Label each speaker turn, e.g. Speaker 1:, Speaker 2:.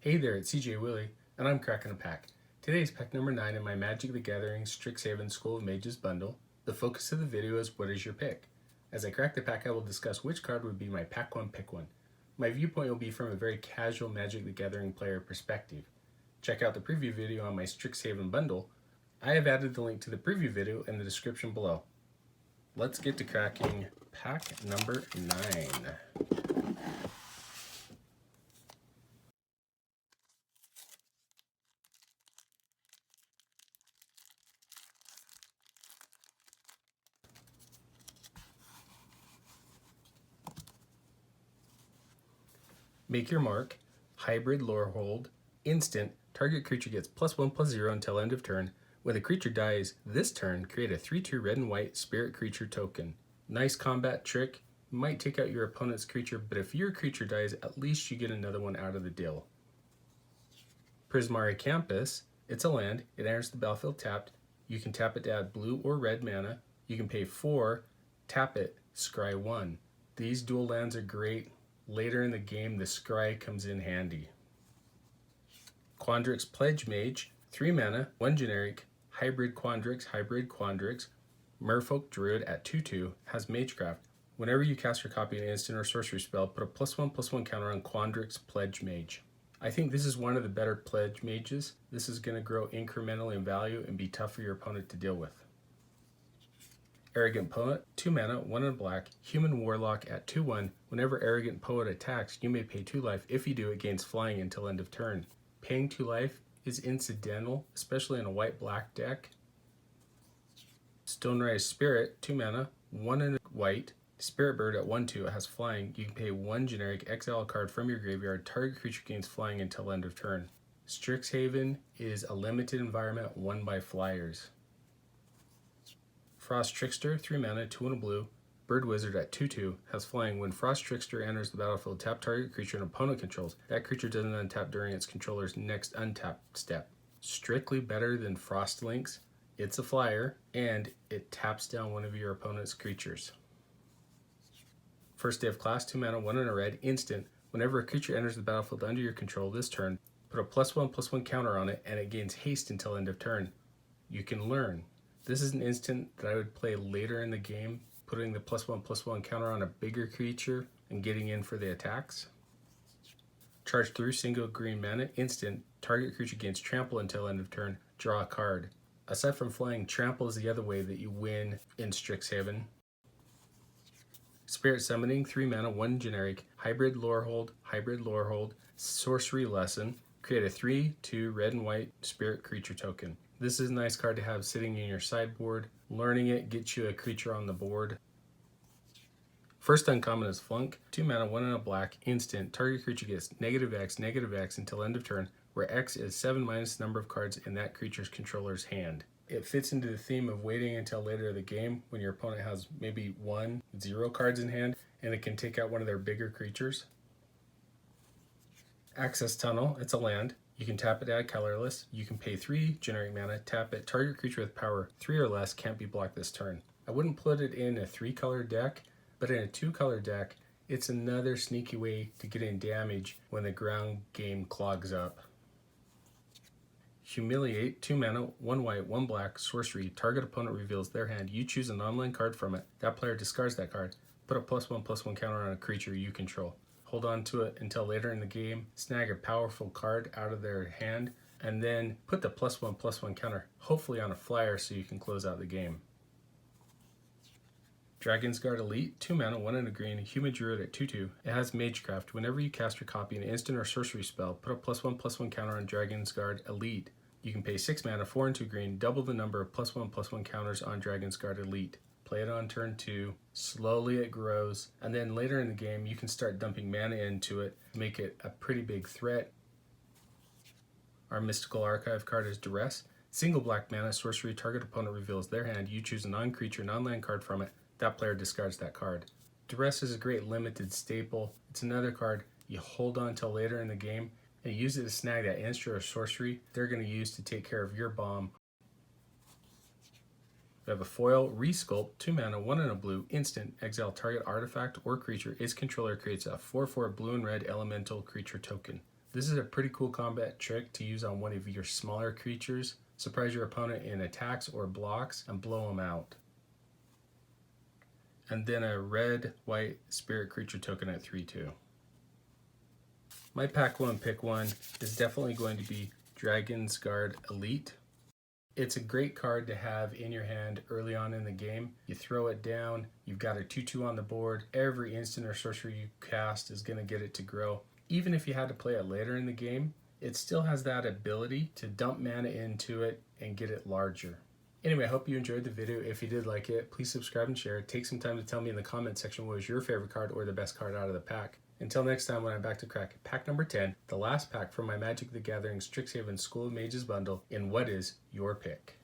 Speaker 1: Hey there, it's CJ Willie, and I'm cracking a pack. Today is pack number 9 in my Magic the Gathering Strixhaven School of Mages bundle. The focus of the video is what is your pick. As I crack the pack, I will discuss which card would be my pack 1 pick 1. My viewpoint will be from a very casual Magic the Gathering player perspective. Check out the preview video on my Strixhaven bundle. I have added the link to the preview video in the description below. Let's get to cracking pack number 9. Make your mark, hybrid lore hold, instant, target creature gets +1/+0 until end of turn. When the creature dies this turn, create a 3/2 red and white spirit creature token. Nice combat trick, might take out your opponent's creature, but if your creature dies, at least you get another one out of the deal. Prismari Campus, it's a land, it enters the battlefield tapped. You can tap it to add blue or red mana. You can pay 4, tap it, scry 1. These dual lands are great. Later in the game, the scry comes in handy. Quandrix Pledge Mage, 3 mana, 1 generic, hybrid Quandrix, Merfolk Druid at 2/2, has Magecraft. Whenever you cast or copy an instant or sorcery spell, put a +1/+1 counter on Quandrix Pledge Mage. I think this is one of the better Pledge Mages. This is going to grow incrementally in value and be tough for your opponent to deal with. Arrogant Poet, 2 mana, 1 and black, human warlock at 2/1. Whenever Arrogant Poet attacks, you may pay 2 life. If you do, it gains flying until end of turn. Paying 2 life is incidental, especially in a white-black deck. Stonerise Spirit, 2 mana, 1 and white, Spirit Bird at 1/2. It has flying. You can pay 1 generic, exile a card from your graveyard. Target creature gains flying until end of turn. Strixhaven is a limited environment won by flyers. Frost Trickster, 3 mana, 2 and a blue, Bird Wizard at 2/2, has flying. When Frost Trickster enters the battlefield, tap target creature an opponent controls. That creature doesn't untap during its controller's next untap step. Strictly better than Frost Links. It's a flyer, and it taps down one of your opponent's creatures. First Day of Class, 2 mana, 1 and a red, instant. Whenever a creature enters the battlefield under your control this turn, put a +1/+1 counter on it, and it gains haste until end of turn. You can learn. This is an instant that I would play later in the game, putting the +1/+1 counter on a bigger creature and getting in for the attacks. Charge through, single green mana, instant, target creature gains trample until end of turn, draw a card. Aside from flying, trample is the other way that you win in Strixhaven. Spirit Summoning, 3 mana, 1 generic, hybrid lore hold, sorcery lesson, create a 3/2 red and white spirit creature token. This is a nice card to have sitting in your sideboard. Learning it gets you a creature on the board. First uncommon is Flunk, 2 mana, 1 and a black, instant. Target creature gets -X until end of turn, where X is 7 minus the number of cards in that creature's controller's hand. It fits into the theme of waiting until later in the game when your opponent has maybe 1-0 cards in hand, and it can take out one of their bigger creatures. Access Tunnel, it's a land. You can tap it to add colorless. You can pay 3 generic mana, tap it, target creature with power 3 or less can't be blocked this turn. I wouldn't put it in a 3-color deck, but in a 2-color deck, it's another sneaky way to get in damage when the ground game clogs up. Humiliate, 2 mana, 1 white, 1 black, sorcery, target opponent reveals their hand. You choose an online card from it. That player discards that card. Put a +1/+1 counter on a creature you control. Hold on to it until later in the game, snag a powerful card out of their hand, and then put the +1/+1 counter, hopefully on a flyer so you can close out the game. Dragon's Guard Elite, 2 mana, 1 and a green, human druid at 2/2. It has Magecraft. Whenever you cast or copy an instant or sorcery spell, put a +1/+1 counter on Dragon's Guard Elite. You can pay 6 mana, 4 and 2 green, double the number of +1/+1 counters on Dragon's Guard Elite. Play it on turn 2, slowly it grows, and then later in the game you can start dumping mana into it to make it a pretty big threat. Our Mystical Archive card is Duress. Single black mana, sorcery, target opponent reveals their hand. You choose a non-creature, non-land card from it. That player discards that card. Duress is a great limited staple. It's another card you hold on till later in the game and use it to snag that instant or sorcery they're going to use to take care of your bomb. We have a foil, Resculpt, 2 mana, 1 and a blue, instant, exile target artifact or creature. Its controller creates a 4/4 blue and red elemental creature token. This is a pretty cool combat trick to use on one of your smaller creatures. Surprise your opponent in attacks or blocks and blow them out. And then a red-white spirit creature token at 3/2. My pack 1 pick 1 is definitely going to be Dragon's Guard Elite. It's a great card to have in your hand early on in the game. You throw it down, you've got a 2/2 on the board. Every instant or sorcery you cast is going to get it to grow. Even if you had to play it later in the game, it still has that ability to dump mana into it and get it larger. Anyway, I hope you enjoyed the video. If you did like it, please subscribe and share. Take some time to tell me in the comment section what was your favorite card or the best card out of the pack. Until next time when I'm back to crack pack number 10, the last pack from my Magic the Gathering Strixhaven School of Mages bundle in what is your pick.